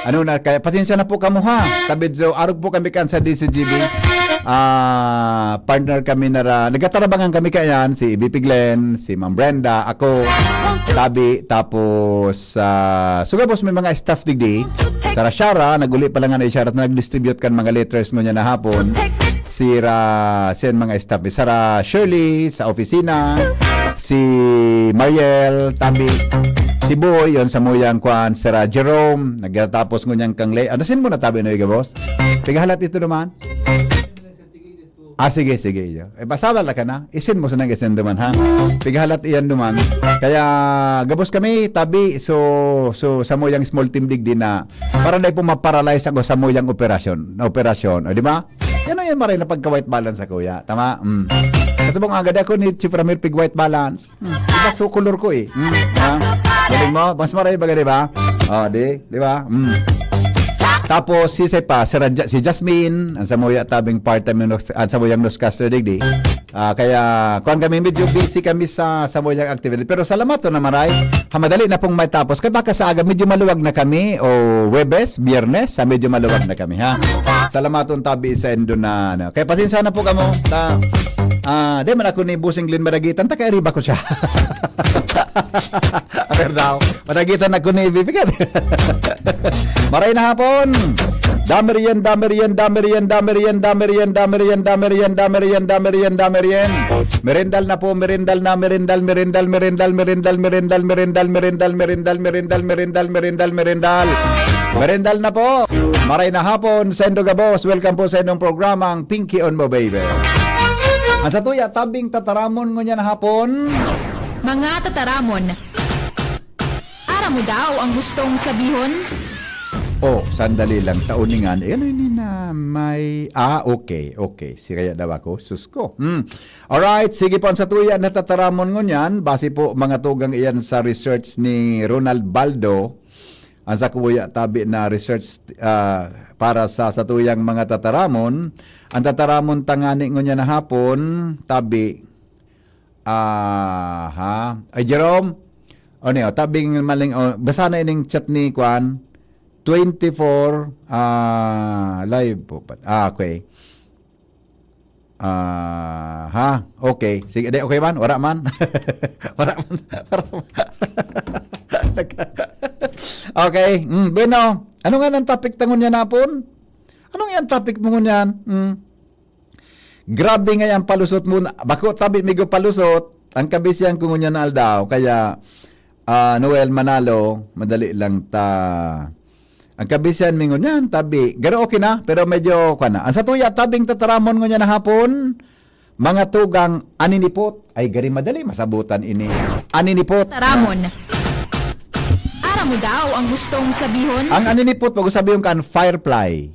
Ano na, kaya pasensya na po kamo ha. Tabid so, arog po kami kan sa DCGB. Partner kami na nagtatarabangan kami kayan, si BP Glenn, si Ma'am Brenda, ako, Tabi, tapos sugabos may mga staff digdi. Sara Shara, naguli pa lang nga na Shara na nag-distribute kan mga letters mo niya na hapon. Sen mga staff ni Sara Shirley sa opisina, si Mariel, Tabi, si Boy, yon sa muyang kwan, Sara Jerome, nagtatapos mo niyang kang ano sin mo na Tabi no igabos? Pigahalat ito naman. Sige. Basta wala ka na. Isin mo sa nang isin naman, ha? Pigahalat iyan naman. Kaya, gabos kami, Tabi. So sa mo yung small team dig din na para na po maparalyze ako sa mo yung operasyon. O, di ba? Yan ang yan maray na pagka-white balance ako, ya. Tama? Kasi mong agad ako ni Chief Ramir pig white balance. Diba, so color ko eh. Ha? Galing mo? Mas maray baga, di ba? O, di ba? Tapos si Jasmine, ang samuya tabing part-time ang samuyang newscaster digdi. Kaya kuan kami medyo busy kami sa samuyang activity. Pero salamat to na maray. Hamadali na pong may tapos. Kaya baka sa aga medyo maluwag na kami o Webes, Biyernes, sa medyo maluwag na kami ha. Salamat tong tabi sa endo na ano. Kaya pasensya na po kamo. Di man ako ni Busing Glenn Madagitan, taka-riba ko siya. Daw, Madagitan ako ni Vivian. Maray na hapon. Damerian. Merendal na po, merendal. Merendal na po. Maray na hapon, Sendo Gabos. Welcome po sa inyong programang Pinky on Mo Baby. Ang sa tuya, tabing tataramon mo niya na hapon. Mga tataramon, ara mo daw ang gustong sabihon? Sandali lang. Tauningan. Ano yun na may... okay. Si kaya daw ako. Sus ko. Alright. Sige po, ang sa tuya, natataramon mo niyan. Base po mga tugang iyan sa research ni Ronald Baldo. Ang sa kuya tabi na research para sa tuyang mga tataramon. Ang tataramon tangani ngo niya na hapon, tabi. Ay Jerome. Tabing maling basa na ining chat ni Kwan. 24 live po. Okay. Okay. Sige, okay man? Wala man. Wala man. Okay. Bueno. Ano nga ng topic tangon niya napon? Ano nga ang topic mo niyan? Grabe nga yung palusot mo. Bako tabi migo palusot. Ang kabisyan ko niya na aldaw. Kaya Noel Manalo, madali lang ta. Ang kabisyan mingon niyan, tabi. Garo okay na, pero medyo kana. Ang sa tuya, tabing tataramon ngo niya na hapon. Mga tugang aninipot. Ay, gari madali, masabutan ini. Aninipot. Taramon, ara mo daw ang gustong sabihon? Ang aninipot, pag sabihin kan, firefly.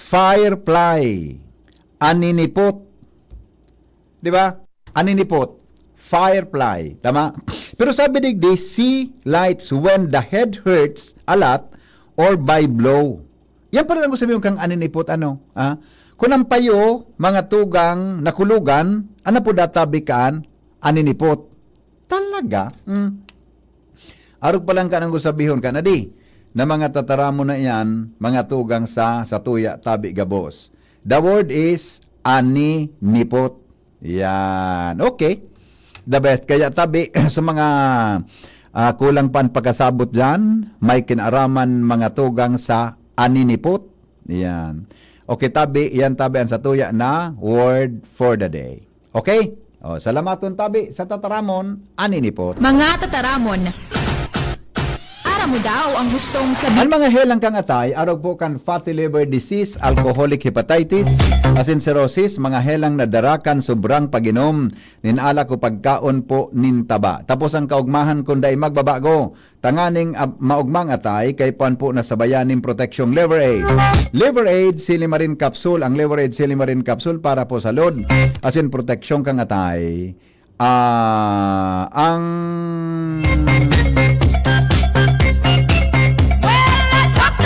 Firefly. Aninipot. Di ba? Aninipot. Firefly. Tama? Pero sabi digdi, see lights when the head hurts a lot or by blow. Yan pa rin ang sabihin kang aninipot. Kung ang payo, mga tugang nakulugan, ano po databikaan? Aninipot. Talaga? Arog pa lang ka nang sabihin ka na di, na mga tataramo na yan, mga tugang sa tuya tabi gabos. The word is aninipot. Yan. Okay. The best. Kaya tabi sa mga kulang pan pagkasabot dyan, may kinaraman mga tugang sa aninipot. Yan. Okay, tabi. Yan tabi ang sa tuya na word for the day. Okay? Salamaton tabi sa tataramon, aninipot. Mga tataramon, ara mo daw ang gustong sabihon? Ang mga helang kang atay, arog po kan fatty liver disease, alcoholic hepatitis, asin cirrhosis, mga helang nadarakan sobrang paginom, ninala ko pagkaon po nintaba. Tapos ang kaugmahan kundi magbabago, tanganing maugmang atay, kay pan po na sabayaning proteksyong liver aid. Liver aid, silimarin capsule, ang liver aid silimarin capsule para po sa load, asin proteksyong kang atay.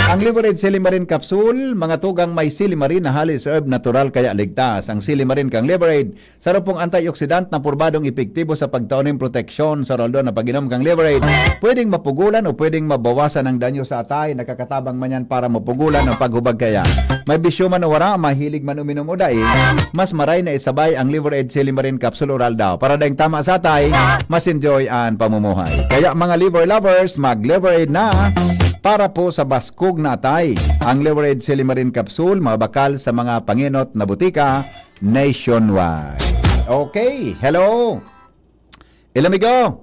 Ang Leverage Silimarin Capsule, mga tugang may silimarin na halis herb natural kaya ligtas. Ang silimarin kang Leverage, sarapong antioxidant na purbadong epektibo sa pagtauning proteksyon sa roldo na pag-inom kang Leverage. Pwedeng mapugulan o pwedeng mabawasan ang danyo sa atay. Nakakatabang man yan para mapugulan ang paghubag kaya. May bisyo man o wara, mahilig man uminom o dai, mas maray na isabay ang Leverage Silimarin Capsule Oral daw. Para dahing tama sa atay, mas enjoy ang pamumuhay. Kaya mga liver lovers, mag-Leverage na para po sa baskog na atay. Ang Leverage Silimarin Capsule, mabakal sa mga panginot na butika nationwide. Okay, hello. Ilamigo.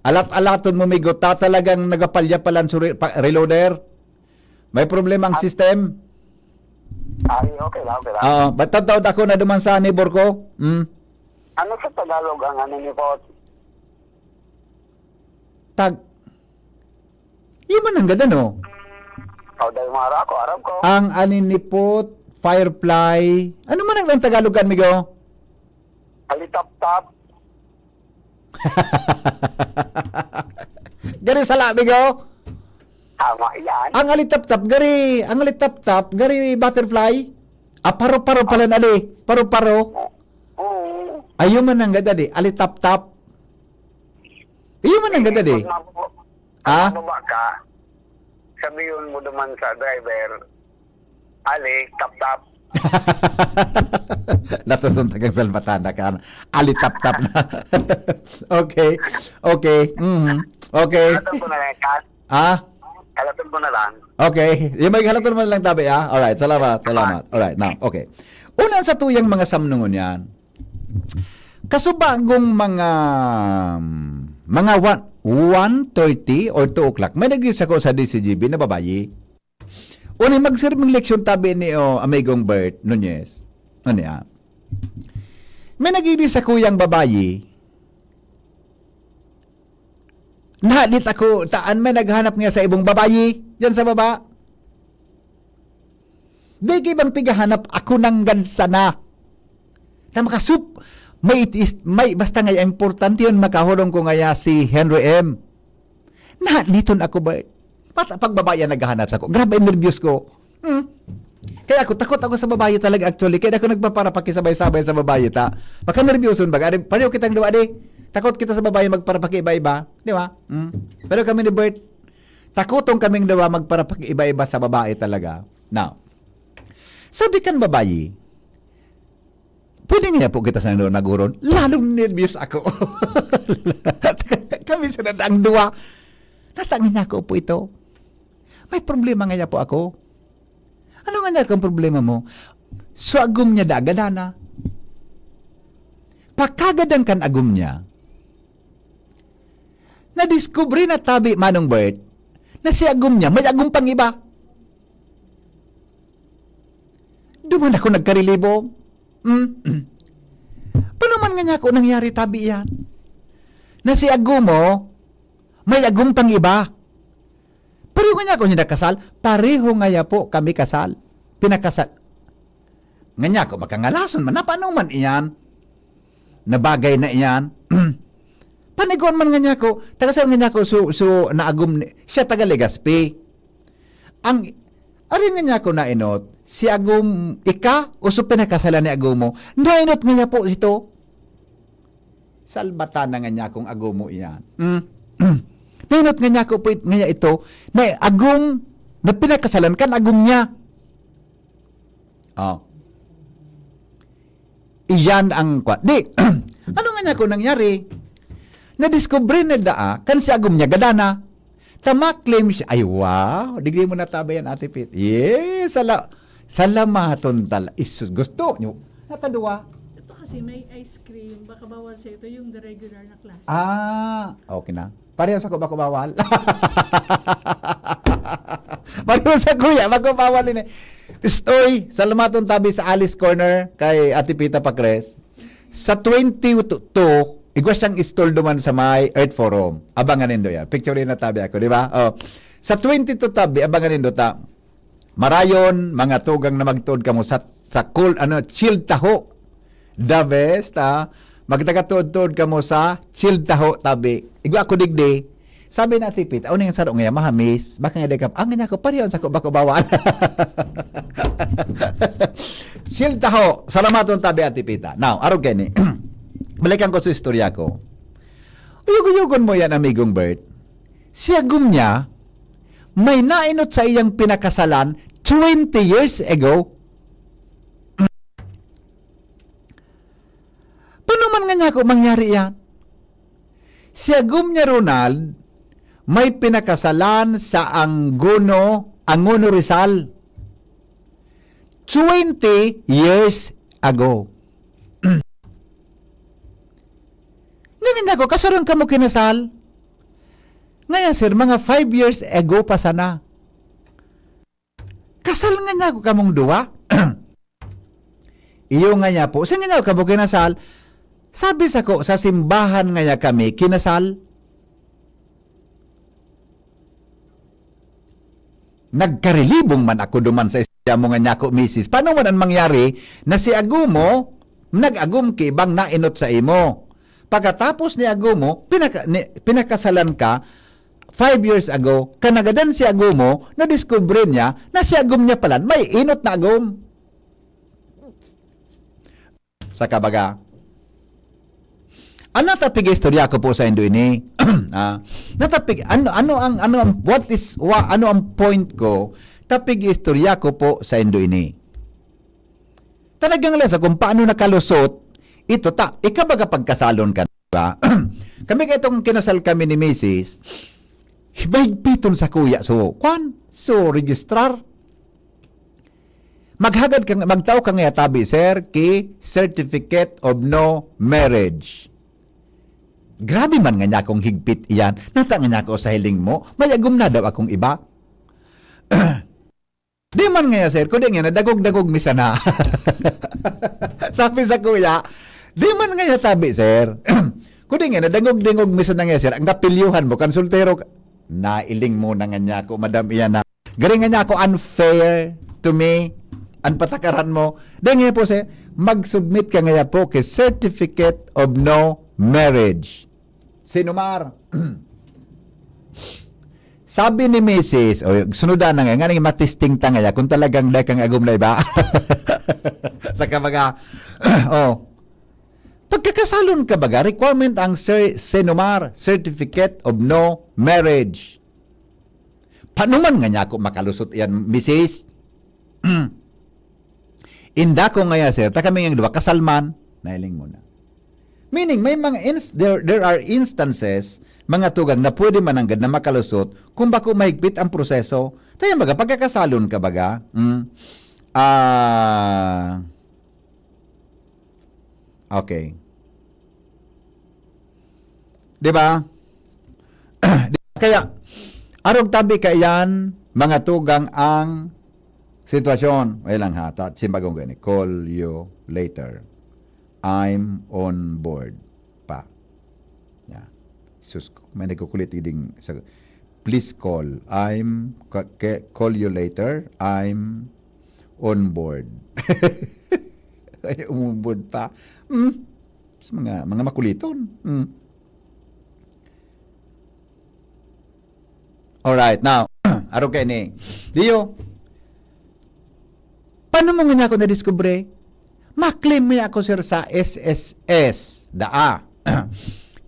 Alat-alaton mo, migo, talagang nagapalya-palan sa reloader. May problema ang system. Ay, okay lang, okay lang. Oo, ba't tawad ako na duman sa neighbor ko? Ano sa Tagalog ang ano niyo po? Yung man ang ganda, no? O, dahil mga ako, aram ko. Ang aninipot, firefly, ano man ang Tagalogan, migo? Alitap-tap. Gari sala, migo? Tama yan. Ang alitap-tap, gari butterfly. Paro-paro pala na di. Paro-paro. Oo. Ayun man ang ganda di. Alitap-tap. Ayun man ang ganda di. Ah? Kung mababa ka, sabihin mo naman sa driver, Ali, tap-tap. Natasunta kang salbatana ka. Alitap-tap na. Okay. Okay. Okay. Halatun ko na lang, Kat. Halatun ko na lang. Okay. Yung may halaton mo lang tabi, Alright. Salamat. Alright. Now, okay. Una sa tuyang mga samnungon yan. Kasubagong mga 1:30 or 2 o'clock, may nag-ris ako sa DCGB na babayi. Unang magsirbing leksyon tabi ni amigong Bert Nunez. Ano yan? May nag-ris ako yung babayi. Nahalit ako, taan may naghanap nga sa ibong babayi, dyan sa baba. Di kibang pigahanap, ako nang gansa na. Na makasup, may basta nga importante yun, makahulong ko nga si Henry M. Nahaliton ako ba? Pag babae naghahanap sa ko, grabe nervyos ko. Kaya ako, takot ako sa babae talaga actually. Kaya ako nagpaparapakisabay-sabay sa babae ta. Baka nervyoson baga. Pareho kitang duwa di. Takot kita sa babae magparapaki-iba-iba. Di ba? Pero kami ni Bert, takotong kaming dawa magparapaki-iba-iba sa babae talaga. Now, sabi kan babae, pwede nga po kita sa noon naguron, lalong nervyos ako. Kami sa nadaang duwa. Natangin niya ako po ito. May problema nga niya po ako. Ano nga niya kung problema mo? So agum niya dagadana. Pagkagadang kan agum niya, nadiskubre na tabi manong Bert na si agum niya may agum pang iba. Duman ako nagkarilibong. Paano man nga niya ako nangyari tabi yan? Na si agum mo may agum pang iba. Pareho nga niya ako hindi kasal. Pareho nga niya po kami kasal. Pinakasal. Nga niya ako makangalason man. Paano man iyan? Nabagay na iyan. Panigon man nga niya ako. Tagasal nga niya ako so naagum. Siya taga Legazpi. Arin nga niya ako nainot. Si agum ika o so pinakasalan ni agum mo. Nainot nga niya po ito. Salbatan na nga niya akong agum mo iyan. Nainot nga niya ako po nga niya ito. Na agum na pinakasalan kan agum niya. Iyan ang kwat. Di, ano nga niya kung nangyari? Na-discover na daa, kan si agum niya, gadana. Tama-claim siya, ay wow, digri mo natabayan, Ate Pit. Yes, salamaton tala. Isus, gusto nyo. Natadua. Ito kasi may ice cream, baka bawal sa ito yung the regular na class. Okay na. Pareho sa ko bako bawal. Pareho sa kuya, bako bawal din eh. Stoy, salamaton tabi sa Alice Corner kay Ate Pita Pacres. Sa 22, igwas siyang istol duman sa may Earth Forum. Abangan nindo yan. Picture rin na tabi ako, di ba? Sa 22 tabi, abangan nindo ta. Marayon, mga tugang na magtuod kamo sa cool, chilled taho. The best, magtagatod-tuod kamo sa chilled taho tabi. Igwa ako digdi, Sabi na tipit, ano yung saro nga mahamis, baka nga dekap, ang nga ko, pariyon sa ko bako bawal. Siltaho, salamaton tabi at tipita. Now, araw kani, balikan ko sa istorya ko. Uyugon mo yan, amigong Bert. Si agum niya, may nainot sa iyang pinakasalan 20 years ago. Paano man nga niya ko mangyari yan? Si agum niya, Ronald, may pinakasalan sa Angono Rizal 20 years ago. Ngayon ako, kasaroon ka mo kinasal? Ngayon sir, mga 5 years ago pa sana. Kasal nga niya ako kamong duwa. Iyo nga niya po, saan nga niya ako kamo kinasal? Sabi sa ko, sa simbahan nga niya kami kinasal. Nagkarilibong man ako duman sa isya mo nga niya ko, misis. Paano man ang mangyari na si Agumo, nag-agum ki bang nainot sa imo? Pagkatapos ni Agumo, pinakasalan ka 5 years ago, kanagadan si Agumo, na-discover niya na si Agum niya pala, may inot na Agum. Sa kabaga, ano tapig istorya ko po sa Indo ini? Natapig ano ang point ko? Tapig istorya ko po sa Indo ini. Talagang lesa kung paano nakalusot ito ikabaga pagkasalon ka ba? Kami itong kinasal kami ni Mrs. Hibay-piton sa kuya so registrar. Magtao ka nga tabi sir ki Certificate of No Marriage. Grabe man nga niya akong higpit iyan. Nata nga niya ako sa hiling mo, may agum na daw akong iba. Di man nga niya, sir, kundi nga nadagog-dagog misa na. Sabi sa kuya, di man nga niya tabi, sir. Kundi nga nadagog-dingog misa na nga, sir. Ang napilyuhan mo, konsultero, nailing mo na nga niya ako, madam iyan na. Galing nga niya ako unfair to me, ang patakaran mo. Di nga po, sir, mag-submit ka nga po kay Certificate of No Marriage. Sinumar. Sabi ni Mrs. Sunudan na nga matisting ta nga kung talagang kang agum na iba. Sa kabaga, pagkakasalon ka baga, requirement ang Sinumar, Certificate of No Marriage. Paano man nga niya ako makalusot yan, Mrs. Inda ko nga sir, ta kami yung dua, kasalman, nailing muna. Meaning, may mga there are instances, mga tugang na pwede mananggad na makalusot kung bako mahigpit ang proseso. Tayo baga, pagkakasalon ka baga, okay. Diba? Kaya, arog tabi kayan, mga tugang ang sitwasyon. Ay lang ha, simbagong gani, call you later. I'm on board pa. Yeah. Sus, may nagkukulit iding. Please call. Call you later. I'm on board. Ay, on board pa. Mga makuliton. Alright, now, araw kayo ni. Diyo, paano mo nga ako na-discover? Ma-claim mo ako sir sa SSS,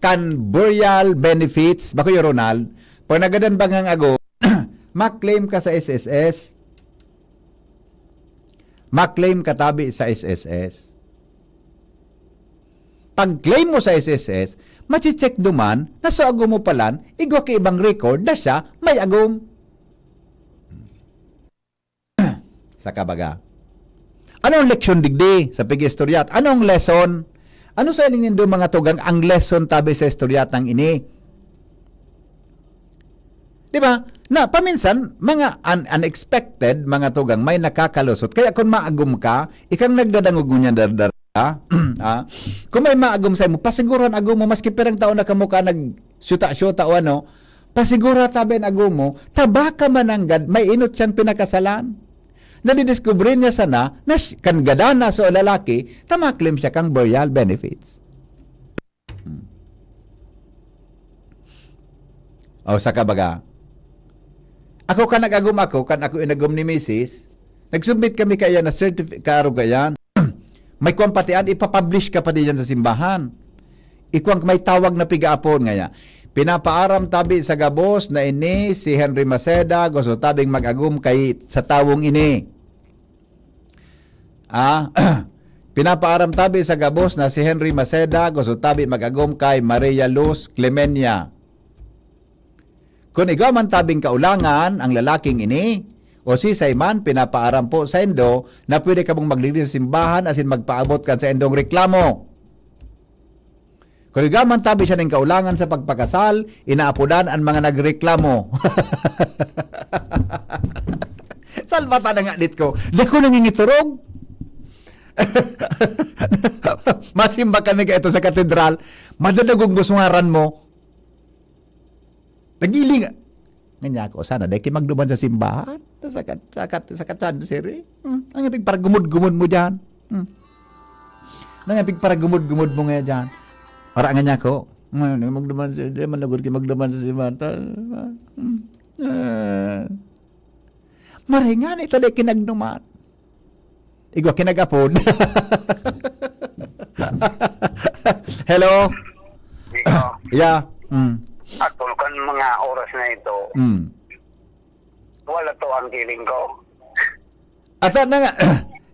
kan burial benefits, bako yung Ronald, pag nagadan bangang ago, ma-claim ka sa SSS, ma-claim ka tabi sa SSS. Pag-claim mo sa SSS, machi-check duman, na sa agom mo palan, igwa ka ibang record na siya, may agom. Sa kabaga. Anong leksyon digdi sa pag-istoryat? Anong lesson? Ano sa iling nindo mga tugang ang lesson tabi sa istoryat ng ini? Di ba? Na paminsan, mga unexpected, mga tugang, may nakakalusot. Kaya kung maagum ka, ikang nagdadangog mo niya kung may maagum sa mo, pasiguran agum mo, maski perang taon na kamukha nag-syuta-syuta o ano, pasigura tabi ang agum mo, tabaka mananggad, may inot siyang pinakasalan. Nadidiscover niya sana na kan gadana so lalaki, tamaklim siya kang burial benefits. O sa kabaga. Ako kan nag-agum ako, kan ako inagum ni Mrs. Nagsubmit kami kaya na certificate kayan. May kuwang patian, ipapublish ka pa diyan sa simbahan. Ikuang may tawag na pigaapon ngaya. Pinapaaram tabi sa gabos na ini si Henry Maceda gusto tabing mag-agum kay sa tawong ini. Pinapaaram tabi sa gabos na si Henry Maceda gusto tabi mag-agum kay Maria Luz Clemenia. Kung ikaw man tabing kaulangan ang lalaking ini, o si Sayman, pinapaaram po sa Indo na pwede ka mong maglilin sa simbahan asin magpaabot ka sa Indong reklamo. Kung ikaw man tabi siya ng kaulangan sa pagpakasal, inaapudan ang mga nagreklamo. Salbata na nga dit ko. Di ko nangingiturog. Masimba kami ka ito sa katedral. Madadagog busungaran mo. Nagiling. Nganya ako, sana dahil magduman sa simbahan. Sa katsan, siri. Ang ibig para gumud-gumud mo dyan. Ang ibig para gumud-gumud mo nga dyan. Ora nganya ako, magduman sa, di man nagod magduman sa simbahan. Maringan ito dahil kinagnuman. Igwa kinagapon. Hello? Dito, Yeah. atol kan mga oras na ito, wala to ang kiling ko. Ata na nga.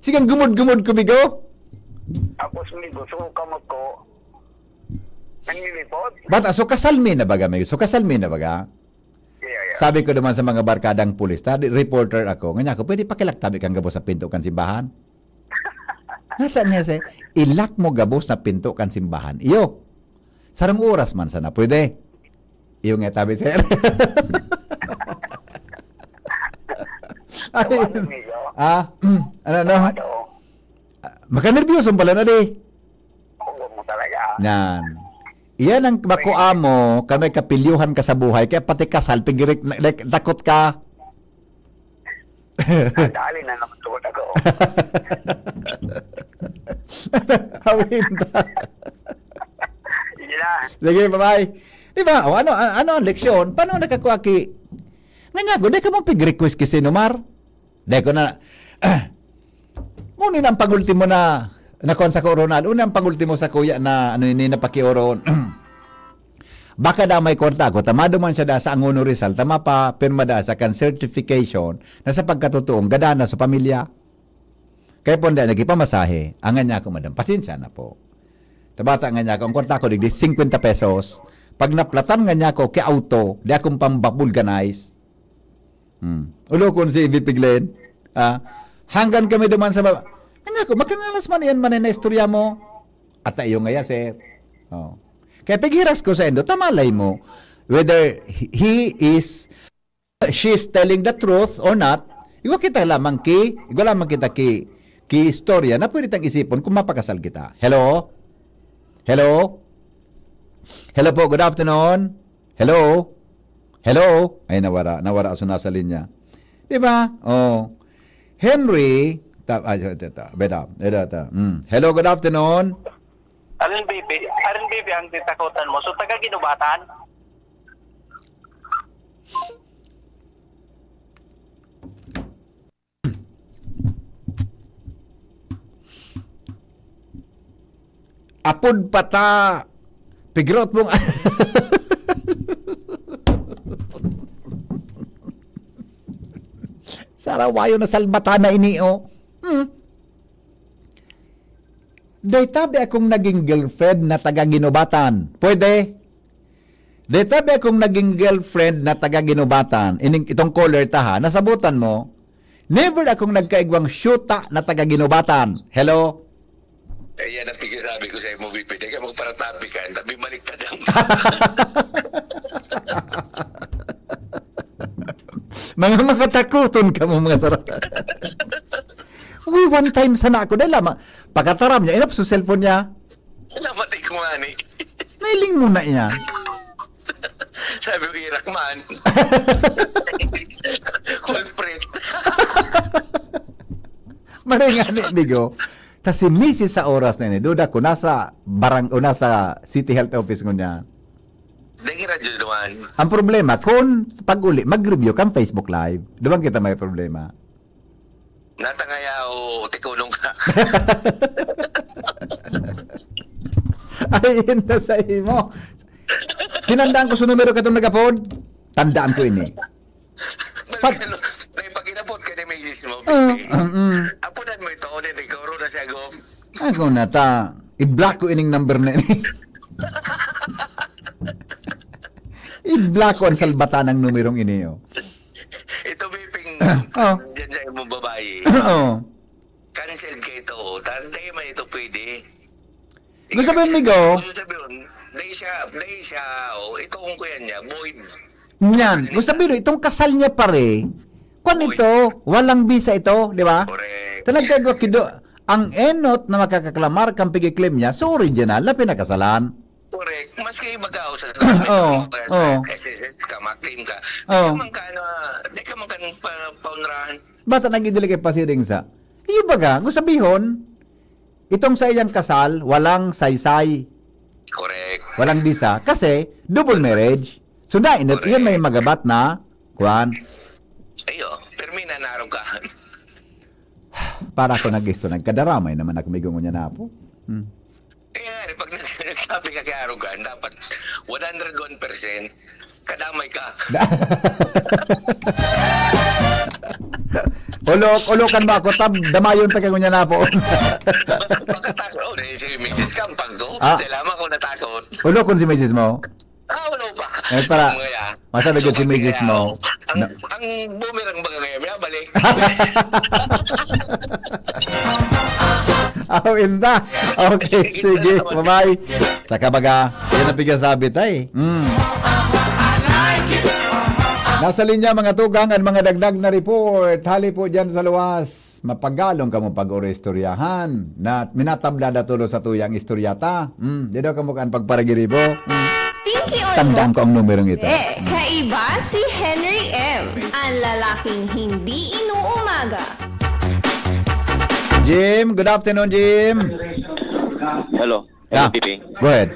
Sigang gumud-gumud kumigo. Tapos may gusto kamot ko, nanglilipot. Bata, so kasalmi na baga may. So kasalmi na baga. Yeah. Sabi ko naman sa mga barkadang pulis, reporter ako, nganya ko, pwede pakilaktabi kang gabos sa pinto kan simbahan? Nata niya say, ilak mo gabos na pinto kan simbahan. Iyo. Sarang oras man sana, pwede. Iyo nga tabi sir. Ay, ano? Maka-nervyoso pala na di. Oo mo talaga. Yan. Iyan ang makuha mo, kami kapilyuhan ka sa buhay, kaya pati kasal, pigirik, like, takot ka. Dali na naman tukot ako. Hawin ba? Sige na. Sige, bye-bye. Diba? O, ano ang leksyon? Paano nakakuha ki? Nga ko, di ka mong pig-request ki Sinumar? Di ko na, ngunit ang pag-ultimo na kuhan sa koronal, unang pag-ultimo sa kuya na ano ini napakiuron. Baka da may korta ko, tamado man siya da sa Angono Rizal, tama pa pirma da sa kan certification na sa pagkatotoong gadana sa pamilya. Kaya po na nagipamasahe, angan niya ako, madam, pasensya na po. Tabata nga niya ako, ang korta ko digdi 50 pesos. Pag naplatan nga niya ako, kay auto, di akong pambabulganize. Ulo kung si VP Glenn, hanggang kami duman sa baba. Kanya ko, magkangalas man yan man na istorya mo. At iyo nga ya, sir. Oh. Kaya paghiras ko sa endo, tamalay mo. Whether she's telling the truth or not, iwa kita lamang ki istorya na pwede tang isipon kung mapakasal kita. Hello? Hello? Hello po, good afternoon. Hello? Hello? Ay, nawara ako nasa linya. Diba? Oh. Henry, hello, good afternoon. Alin baby ang titakutan mo. So taga Ginubatan? Apod pata. Pigrot mong Sarawayo na salbata na ini o. Daytabi akong naging girlfriend na taga Ginubatan. Pwede? Daytabi akong naging girlfriend na taga Ginubatan. Itong caller taha, nasabutan mo. Never akong nagkaigwang syuta na taga Ginubatan. Hello? Yan ang pigisabi ko sa mo, VP. Teka mo para topic ka. Tabi maliktad ang... Mga makatakuton ka mo mga sarap. Uy, one time sana ako. Dahil lama, pagkataram niya, inap sa cellphone niya. Namatay ko nga ni. Nailing muna niya. Sabi ko, Irak man. Culprit. Maringani, Bigo. Kasi misis sa oras na ini, duda ko, nasa City Health Office ko niya. Dahil radyo naman naman. Ang problema, kung pag-uli, mag-review kang Facebook Live, doon kita may problema. Natangaya o tikulong ka. Ay, yun na sa imo. Tinandaan ko sa numero ka itong nagapod. Tandaan ko ini. Pag- May paginapot ka ni Macy's mo, Ah, baby. Apunan mo ito, unin, ikaw na siya go. Ako na ta. I-block ko ining number na ini. I-block ko ang salbata ng numerong ini. Oh. Ito, biping, Oh. dyan sa imong babae. Oo. Cancel ka ito. Tanday man ito pwede. Gusto sabihin mo, Go? Gusto sabihin, dahil siya, ito kung kuya niya, void. Yan. Gusto sabihin, itong kasal niya pare, kung ito, walang visa ito, di ba? Correct. Talaga ko kido, ang enot na makakaklamar kang pigiklim niya, so original na pinakasalan. Correct. Maski magaw sa Oo, oo. SSS ka, maklaim ka. Oo. Di ka man ka paunrahan. Bata nagidili kay pasiring sa. Iyo baga, gusto sabihin, itong sa iyang kasal, walang saysay, Correct. walang visa, kasi double marriage. So na, yan may magabat na, kuan, Ayo, pero may nanarong ka. para ako nagisto, nagkadaramay naman ako may gungo niya na po. Kaya nga, pag nagsabi ka kay Arugan, dapat 101% kadamay ka. Ulokan mo ako, damayon ta kayo niya na po. Pagkatakot, si Mrs. Kampag to, Ah. dilama ko natakot. Ulokon si Mrs. mo. Wala pa. Eh, para, Mga, masabi ko si Mrs. mo. Ang boomerang ba ngayon, may balik. Inda. Okay, sige. Bye-bye. Sa kabaga, yan ang pigasabi tay. Nasa linya mga tugang at mga dagdag na report. Hali po dyan sa luwas. Mapagalong ka mo pag-orestoryahan. Na minatablada tulo sa tuyang istoryata. Di daw kamukaan pagparagiribo. Pinky on Tandaan ko ang numerong ito. Kaiba si Henry M. Ang lalaking hindi inuumaga. Jim, good afternoon, Jim. Hello. Yeah. Hello, Pipi. Go ahead.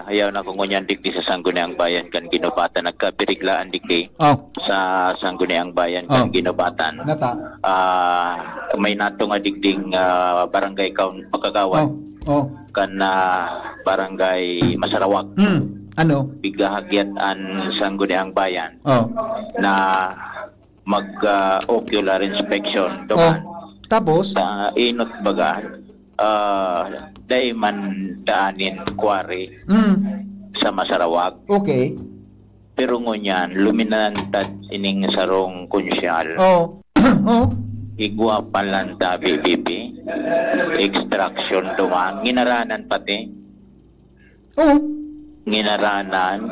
Ayaw na kung ngunyan digdi sa Sangguniang Bayan kan ginubatan. Nagkabiriglaan digdi Oh, sa Sangguniang Bayan kan ginubatan. nata. May nato nga digding barangay kaun Oh, pagkagawan oh. kan barangay Masarawak. Ano? Bigahagyatan Sangguniang Bayan Oh. na mag-ocular inspection. Oh. Duman. Tapos? Inot baga dahil man daanin quarry sa Masarawak. Okay. Pero ngunyan, luminantad ining sarong kunsyal. Oh. Oh. Igwa palanta BBP. Extraction duman. Nginaranan pati. Oh. Nginaranan.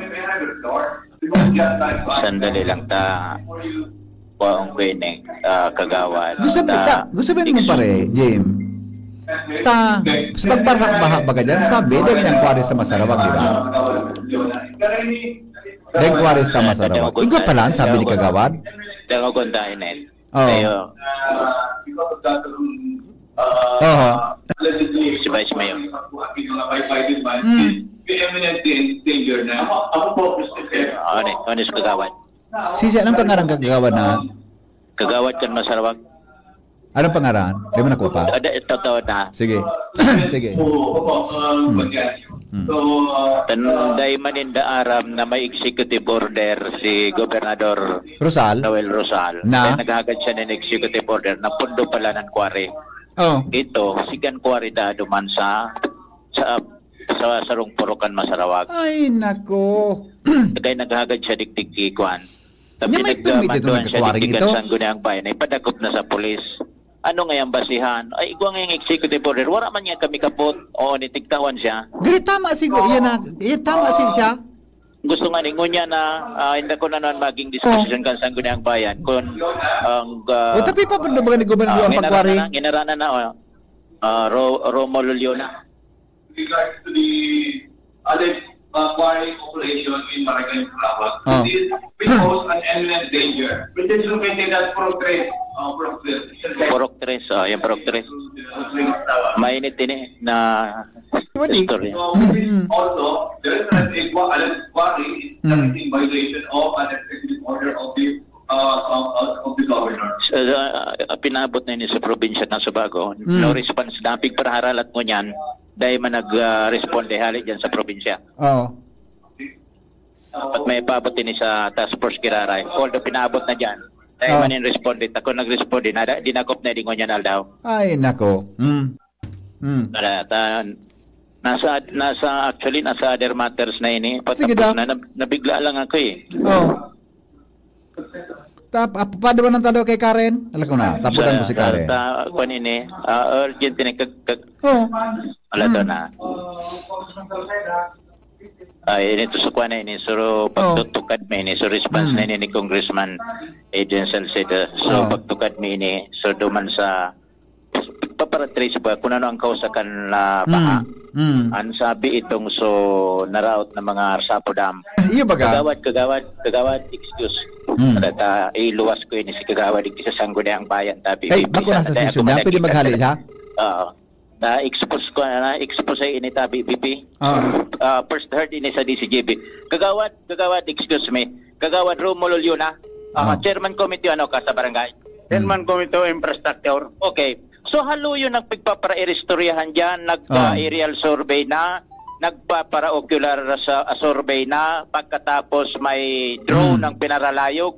Sandali lang ta. Waong kweneng kagawad. Gusto ba mo pare, Jim? Sa pagbarhak-bahak baga dyan, sabi, doon niyang kwari sa Masarawak, di ba? Doon kwari sa Masarawak. Igwa pala, sabi ni Kagawad. Tengo kontain eh. Oo. Tayo, Oo. si Vice Mayor. Ano sa kagawad? Sisi, anong pangarang Kagawad na? Kagawad kan Masarawak. Anong pangaran? Di mo nakuha pa? Totoo na. Sige. Sige. Tanday maninda aram na may executive order si Gobernador Rosal? Noel Rosal. Na? Kaya naghagad siya ng executive order na pundo pala ng kwari. Oh. Ito, sigan kwari da duman sa sarong purukan Masarawak. Ay, nako. Kaya naghagad siya dikdik kikuan. Nya may permit ito nagmanduan siya nagkakwaring dikdikan ito? sa Sangguniang Bayan ay padakop na sa pulis. Ano nga yung basihan? Ay, igwa nga yung executive order. Wala man niya kami kapot. O, nitigtawan siya. Gaya tama siguro. Yan na. Tama siya. Gusto nga ningon niya na hindi ko na naman maging discussion kan Sangguniang Bayan kung ang O, tapi pa pa ba ni Gobernador ang pagkwari? ginarana na Romulo Leona. regards to the alleged quarry operation in Maragay, Sarawak. Oh. This will pose an imminent danger. Which is located at Progress. Purok 3, yung Purok 3. Mainit din eh, na Wali. story. So, also, there is an alleged quarry that is in violation of an executive order of the governor. So, pinabot na yun sa probinsya ng Subago. No response na. Pigparaharalat mo niyan dahil man nag-responde halit dyan sa probinsya. Oo. At may pabot din sa Task Force Kiraray. Although pinabot na dyan, dahil man yung responde. Ako nag-responde, dinakop na dingo niya na daw. Ay, nako. Nasa other matters na yun eh. Sige Patapos daw. na, nabigla lang ako eh. Oh. Paano ba nang talo kay Karen? Alam ko na, taputan mo si Karen. Kanini, urgent din Oo. wala daw na. Ay, ito sa kuha na ini. So, pagtutukad mo ini. So, response na ini ni Congressman Adrian Salcedo. So, pagtukad mo ini. So, duman sa paparatrace ba kung ano ang kausakan na baha. Ang sabi itong naraot na mga Arsapo Dam. Iyo baga? Kagawad, excuse. At iluwas ko ini si Kagawad sa sangguni ang bayan. Ay, bako nasa session na. Pwede maghali siya? Oo. Na-expose ini tabi BP. First heard ini sa DCGB. Kagawad, excuse me. Kagawad Romulo Lyuna. Chairman committee ka sa barangay. Chairman committee infrastructure. Okay. So halo yun ang pagpapara-irestoryahan dyan, nagpa-aerial survey na, nagpapara-ocular survey na, pagkatapos may drone ang pinaralayog.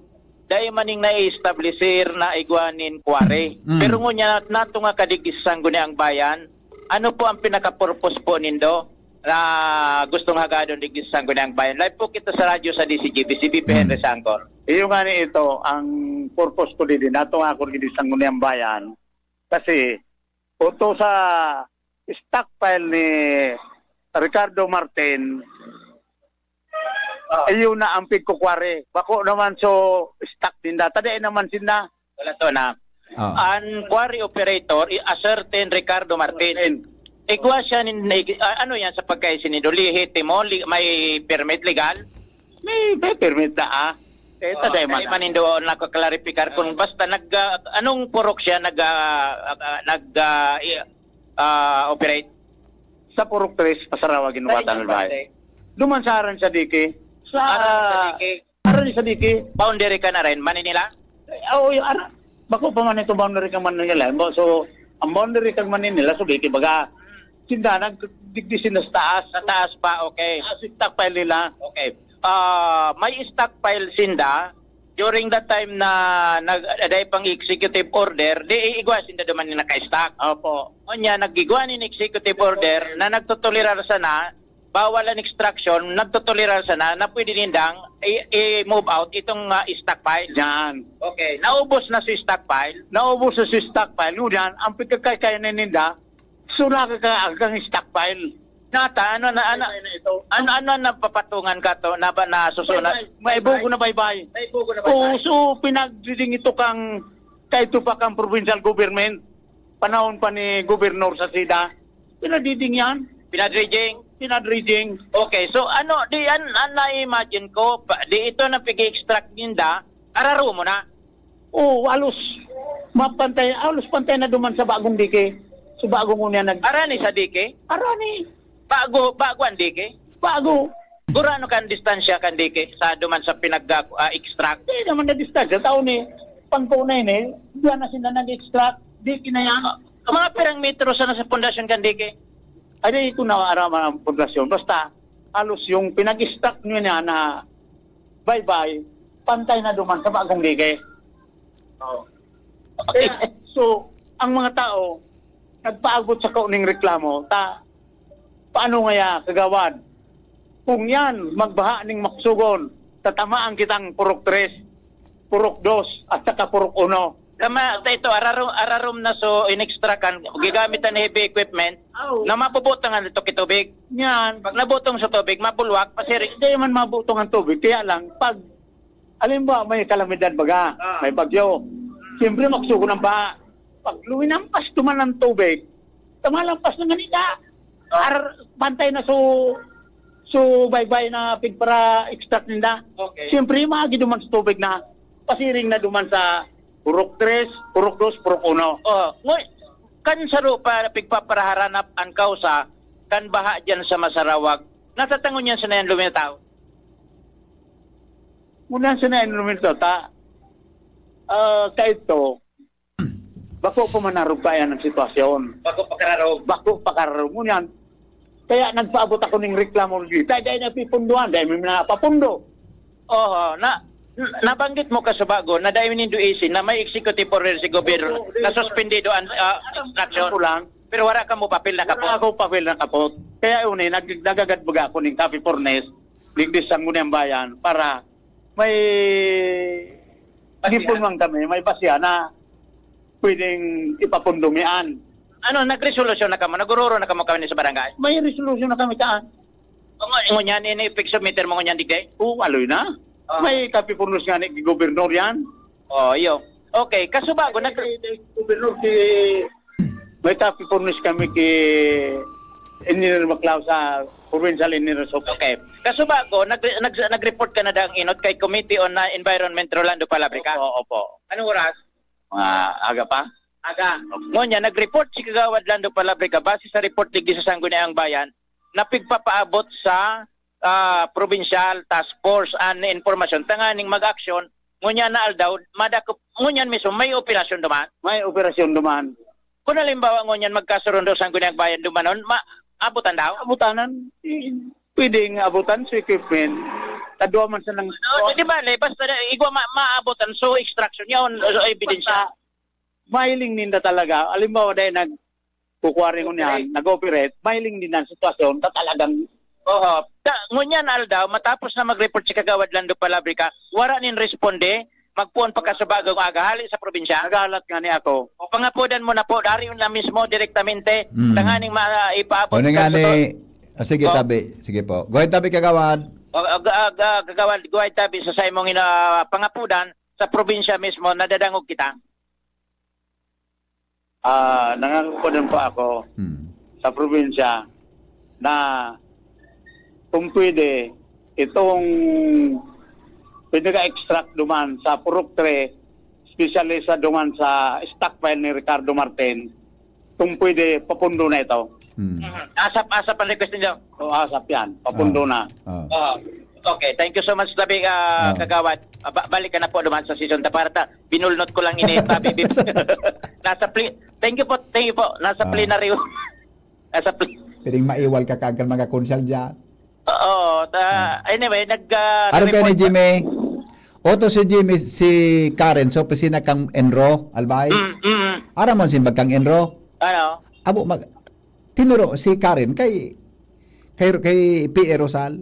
Dahil maning na-establisir na igwanin kware. Pero ngunya nato nga kadigisang guni ang bayan, ano po ang pinaka-purpose po nindo na gustong hagadon digisang guni ang bayan? Live po kita sa radyo sa DCGB, si BP Henry Sangkor. Iyo nga ni ito, ang purpose ko din, nato nga ako digisang guni ang bayan, kasi ito sa stockpile ni Ricardo Martin, iyo na ang pigkukware. Bako naman stock din data. Tadi naman sila. Wala to na. Ang quarry operator, a certain Ricardo Martin. Igwa siya, ano yan sa pagkaisinido? Lihitimo, may permit legal? May permit na taday man. Manindo nakaklarifikar kung basta anong purok siya operate? Sa Purok 3, Pasarawa, Ginuwatan ng Bahay. Dumansaran sa Diki. Aran sa Diki. Boundary ka na rin, Manila? Oo, bako pa man ito boundary kang Manila. So, ang boundary kang Manila, so Diki, baga, sinda, nagdigdisin na sa taas pa, okay. Stockpile nila. Okay. May stockpile sinda, during that time na nagday pang executive order, di igwa sinda duman ni naka-stock. Opo. Onya, nagigwa ni executive order na nagtutulirar sana, bawal ang extraction, nagtutulirar sana na pwede nindang i-move out itong stockpile. Yan. Okay, naubos na si stockpile. Naubos na si stockpile. Yan, ang pagkakaya na ninda, so nakakaagang stockpile. Nata, ano na papatungan ka to na ba na susunod? May bugo na baybay. Oo, so pinagdiding ito kahit pa kang provincial government, panahon pa ni Gobernur sa SIDA, pinadiding yan. Pinadrigging. Okay, so di na-imagine ko, di ito na pig-extract ninda, araro mo na. Oo, alos pantay na duman sa bagong dike. Sa bagong unya Arani sa dike? Arani. Bago ang dike? Bago. Gurano kan distansya kan dike sa duman sa pinag-extract? Hindi naman na distansya. Taon pangtunay diyan na sila nag-extract. Dike na yan. Mga pirang metro sa nasa pundasyon kan dike? Ay, ito na araman ang pundasyon. Basta, halos yung pinag-extract nyo niya na bye-bye, pantay na duman sa bagong dike. Kaya, so, ang mga tao, nagpaabot sa kauning reklamo, paano nga kagawad? Kung yan, magbaha ning maksugon, tatamaan kitang Purok 3, Purok 2, at saka Purok 1. Tama, ito, ararom na so in-extractan, gigamitan ng heavy equipment, na mabubutang ito kitubig. Yan. Pag nabutong sa tubig, mapulwak, pasiri. Hindi man mabutong ang tubig, kaya lang, pag, alin ba, may kalamidad baga, may bagyo, siyempre maksugon ang baha. Pag luminampas tuman ng tubig, tamalampas na ganita. Pantay na So, bye-bye na pig para extract nila. Okay. Siyempre, maagi duman sa tubig na pasiring na duman sa Purok 3, Purok 2, Purok 1. Oh, ngoy, kan saro para pigpaparaharanap ang kausa kan baha diyan sa Masarawag. Natatangon yan sa nayan lumitaw. Muna sa na inumin to, kahit to, bako pa manarog kaya ng sitwasyon. Bago pakararo. Bako pakararo mo yan. Kaya nagpaabot ako ng reklamo dito. Dahil napipunduan, dahil may napapundo. Oh, nabanggit mo ka sa bago na dahil nindo isin na may executive order si gobyerno na suspendido ang instruction. Lang. Pero wala ka mo papel na kapot. Ako papel na kapot. Kaya unay, nagagadbaga ako ng Cafe Fornes, ligdis ang Gunang Bayan, para may pagipulmang kami, may basya na pwedeng ipapundumian. Ano, nagresolusyon na kamo, nagururo na kamo kami sa barangay. May resolution na kami kaan. Ngunyan, ini-fix submitter mo ngunyan digay? Aloy na. May Cafe Fornes nga ni gobernador yan. Oh, iyo. Okay, kaso bago, Gobernador may Cafe Fornes kami Engineer Maclao sa Provincial Engineer Office. Okay. Kaso bago, nag-report ka na daang inot kay Committee on Environment Rolando Palabrica? Opo. Anong oras? Aga pa? Aga. Ngunyan, nag-report si Kagawad Lando Palabrica base sa report ligdi sa Sangguniang Bayan na pigpapaabot sa Provincial Task Force and Information tanganing mag-action ngunyan na aldaw madakop ngunyan mismo may operasyon duman. May operasyon duman. Kung halimbawa ngunyan magkasaroon daw sa Sangguniang Bayan dumanon, abutan daw? Abutanan, pwedeng abutan sa equipment. Kadua man sa nang... No, di ba, basta igwa maabutan so extraction yun, ebidensya. Mahiling ninda talaga. Alimbawa dahil nagkukuwaring ko niyan, nag-operate, mahiling din ang sitwasyon na talagang... Oo. Ngunyan aldaw, matapos na mag-report si Kagawad Lando Palabrica, wala nin responde, magpuon pa ka sa bagong agahali sa probinsya. Nagalat nga ni ako. O pangapodan mo na po, dari yun na mismo direktamente, tanganing ipaabot. O nga ka ni... sige, Oh. tabi. Sige po. Go ahead, tabi, Kagawad. Kagawad, guway tabi sa saimong pangapudan sa probinsya mismo, nadadangog kita. Nangangakudan pa ako sa probinsya na kung pwede, itong pwede ka-extract duman sa Purok 3, especially sa duman sa stockpile ni Ricardo Martin, kung pwede, papundo na ito. Asap ang request ninyo. So, asap yan, papundo na. Okay, thank you so much, Tabi, Kagawad. Balik ka na po duman sa season. Para binulnot ko lang Tabi. Nasa thank you po. Nasa plenary. Nasa Piling maiwal ka kagad mga konsyal dyan. Oo. Anyway, Ano ka ni Jimmy? Oto si Jimmy, si Karen, so opisina kang Enro, Albay. Ara mo simbag kang Enro. Ano? Abo, tinuro si Karen kay P.E. Rosal.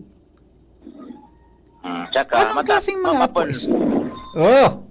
Tsaka, Anong klaseng mga apos? Oh!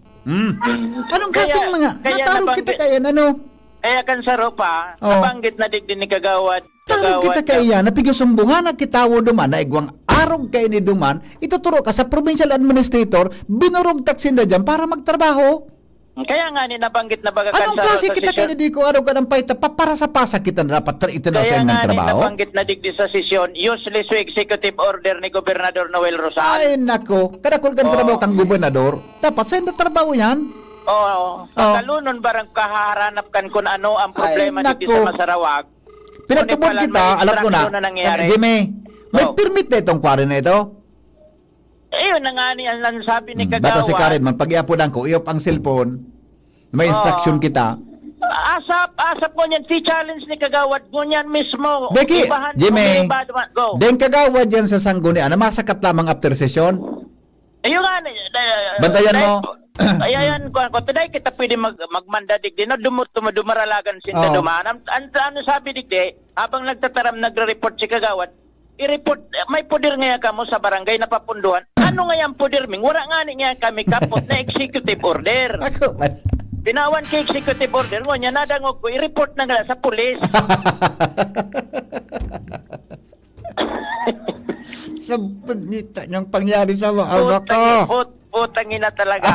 Anong klaseng mga? Natarong kita kayan, ano? Kaya kan sa ropa, nabanggit na digdin ni Kagawad. Tarong kita kaya, napigasumbungan na kitawo duman, na igwang arog kay ni duman, ituturo ka sa provincial administrator, binurog taksin na dyan para magtrabaho. Kaya nga ni nabanggit na baga kan Anong sa klase kita kaya di ko araw ka ng paita, para sa pasa kita na dapat itinaw sa kaya ng nga ni trabaho? nabanggit na digdi sa sesyon, useless executive order ni Gobernador Noel Rosal. Ay nako, kadakol kang trabaho kang gobernador, dapat sa na trabaho yan. Oo. Kalunon barang kaharanap kan kung ano ang problema Ay, dito nako. sa Masarawag. Pinagtubod Kung kita, may alam ko na, extraction nangyayari. Jimmy, may Oh. permit na itong kwari na ito. Yun na nga ni ang sabi ni Kagawad. Bata si Karen, man, pag-iapodan ko, iyop ang cellphone, may instruction kita. Asap ko niyan, si challenge ni Kagawad ko niyan mismo. Deki, Ibahan mo, Jimmy, go. den kagawad yan sa sanggunian, na masakat lamang after session. Ayun nga. Bantayan mo. Ayan, ko today kita pwede magmanda digdi na dumaralagan sinta duman. Ano sabi digdi, habang nagtataram nagre-report si Kagawad, i-report, may pudir nga kamo sa barangay na papunduhan. Ano nga yung pudir ming? Wala nga nga kami kapot na executive order. Ako, man. Pinawan kay executive order mo, niya nadangog ko, i-report na nga sa pulis. Sa panita ng pangyari sa mga anak ko. Putangin na talaga.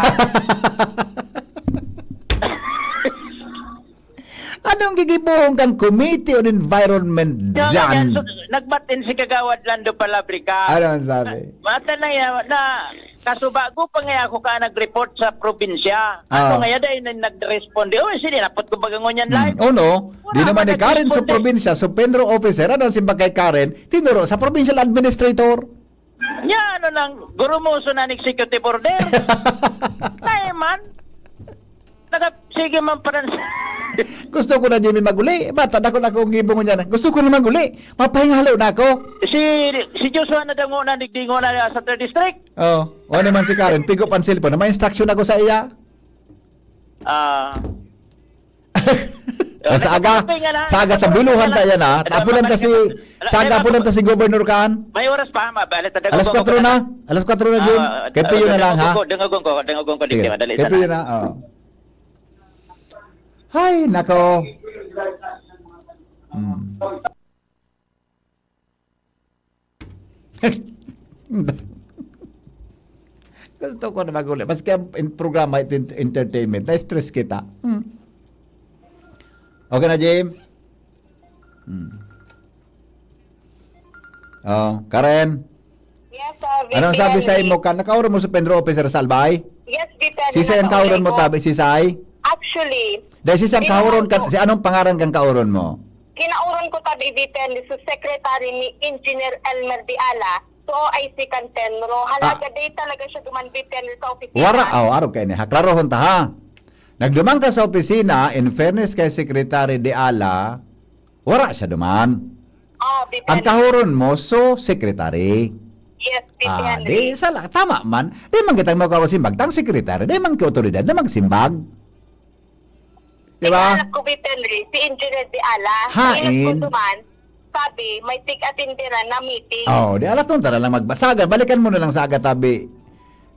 Anong gigibuhong kang Committee on Environment dyan? nagbatin si Kagawad Lando Palabrica. Ano ang sabi? Mata na yan, na kasubago pa nga ako ka nag-report sa probinsya. Ano nga dahil nag-responde, sige, napot ko bagangon yan live. Oh no, di Wala naman ni man Karen sa nag-responde. probinsya, so Pedro officer, ano ang simba kay Karen, tinuro sa provincial administrator. Yan, ano lang, gurumuso na ng executive order. Tayo man. Sige man pa rin. Gusto ko na Jimmy maguli. Bata, dako na akong gibong niya. Gusto ko na maguli. Mapahingalo na ako. Si Joshua na dango na nigdingo na sa 3rd district. Oh, o naman si Karen, pick up ang cellphone. May instruction ako sa iya. Sa aga tabiluhan tayo na. Tapulan ta si Governor Kaan. May oras pa, mabalit. Alas 4 na. Alas 4 na, Jim. Kepiyo na lang, ha? Dengagong ko. Sige, Dali, kepiyo na. Oh. Hay, nako. Gusto ko na maguli. Maski ang programa at entertainment, na-stress kita. Okay na, Jim? Oh, Karen? Yes, Anong sabi sa imo ka? Nakauran mo sa Pedro Officer Salbay? Yes, Vipen. Sisay ang kauron mo tabi, Sisay? Actually, Dahil sisang kauron ka, si anong pangaran kang kauron mo? kinauron ko tabi, Vipen, sa secretary ni Engineer Elmer Diala. So, ay si Cantenro. Halaga day talaga siya duman, Vipen, sa opisina. Wara, araw kayo ni. Haklarohon ta, ha? Nagdumang ka sa opisina, in fairness kay Secretary De Ala, wara siya duman. Oh, Vipen. Ang kahuron mo, so, Secretary. Yes, Vipen. Di, sala, tama man. Di man kitang magkawasimbag, tang Secretary, di man ki-otoridad na magsimbag. Diba? Anak ko, Vipen, si Engineer Diala. Hain. Ko duman, sabi, may tig-atindiran na meeting. Oh, di alat nun, tara lang magbasaga. Balikan mo na lang sa aga tabi.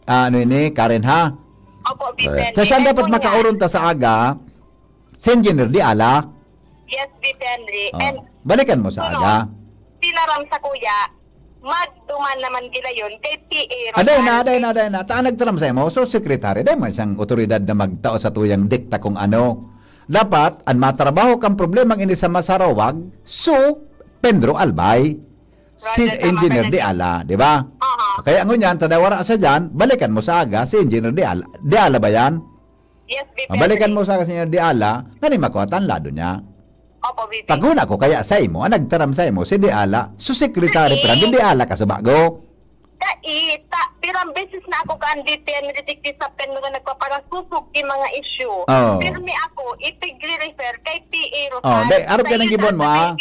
Ano ini, Karen, ha? Opo, Vipen. Kasi saan dapat makauron ta sa aga? Si Engineer Di Ala. Yes, Vipen. Oh. And Balikan mo sa aga. sinaram sa kuya, magduman naman gila yun kay PA. Aday na. Saan nagtaram sa mo? So, secretary, day man siyang otoridad na magtao sa tuyang dikta kung ano. Dapat, ang matrabaho kang problemang ini sa Masarawag, so, Pedro Albay. Si Roger, tama Engineer ka na Di dyan. Ala, di ba? Kaya ngunyan, tadawara sa dyan, balikan mo sa aga si Engineer Di Ala. Di Ala ba yan? Yes, Vipen. Balikan mo sa aga si Engineer Di Ala, nga ni makuhatan lado niya. Opo, Vipen. Paguna ko kaya sa imo, ang nagtaram sa imo, si Di Ala, so secretary pa lang, Di Ala ka sa bago. Pirang beses na ako kandite ni Detective sa Penro na nagpaparasunog yung mga issue. Oh. Pero ni ako, ipig-refer kay PA Rosario. Oh, day, arog ka ng gibon mo, ha?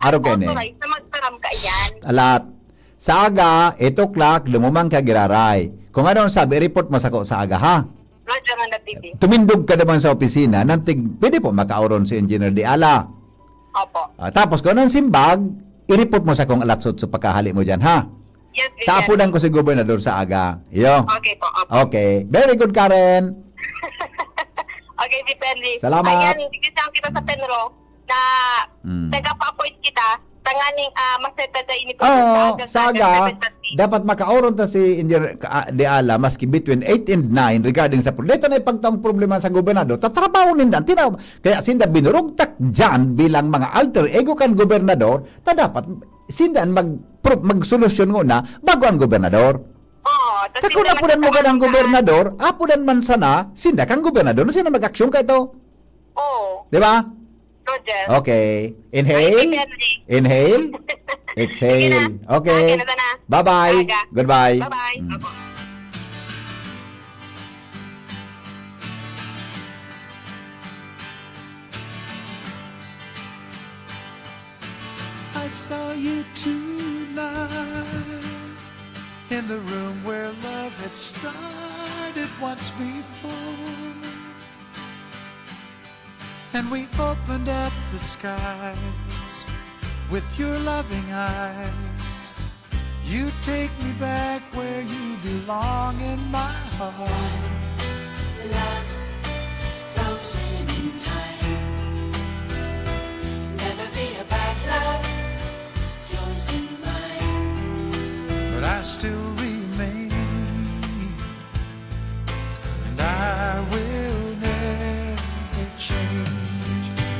Arog ka ni. Na magtaram ka yan. Alat. Sa aga, 8 o'clock, lumumang ka giraray. Kung ano ang sabi, report mo sa aga, ha? Roger man na TV. Tumindog ka naman sa opisina, nantig, pwede po makauron si Engineer Di Ala. Opo. Tapos kung anong simbag, i-report mo sa kung alatsot sa pagkahali mo dyan, ha? Yes, Vipen. Tapunan ko si Gobernador sa aga. Iyo. Okay po, opo. Okay. Very good, Karen. Okay, Vipen. Salamat. Ayan, kisang kita sa Penro na Mm. taga-pa-appoint kita. Tanganing maseta sa inito. Oo, sa aga, 7:30. dapat makauron ta si Engineer De Ala maski between 8 and 9 regarding sa problema na ipagtaong problema sa gobernador. Tatrabaho nindan. Kaya sinda binurugtak dyan bilang mga alter ego kan gobernador, ta dapat sindan magsolusyon na bago ang gobernador. Oo. Kakunapunan mo ka ng gobernador, apunan man sana, sinda kang gobernador, sino mag-aksyon ka ito? Oo. Di ba? Roger. Okay. Inhale. Inhale. Exhale. Okay. Bye-bye. Goodbye. Bye-bye. Opo. I saw you tonight in the room where love had started once before. And we opened up the skies with your loving eyes. You take me back where you belong in my heart. Love, frozen in time. Never be a bad love, yours and mine. But I still remain, and I will never change.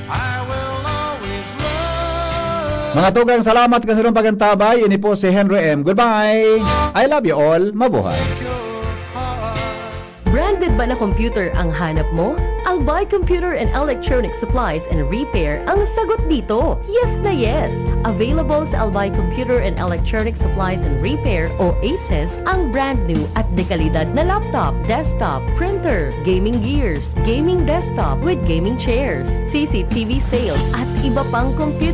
I will always love Mga tugang, salamat kasi ng pagantabay. Ini po si Henry M. Goodbye. I love you all. Mabuhay. Branded ba na computer ang hanap mo? Albay Computer and Electronic Supplies and Repair ang sagot dito. Yes na yes! Available sa Albay Computer and Electronic Supplies and Repair o ACES ang brand new at dekalidad na laptop, desktop, printer, gaming gears, gaming desktop with gaming chairs, CCTV sales at iba pang computer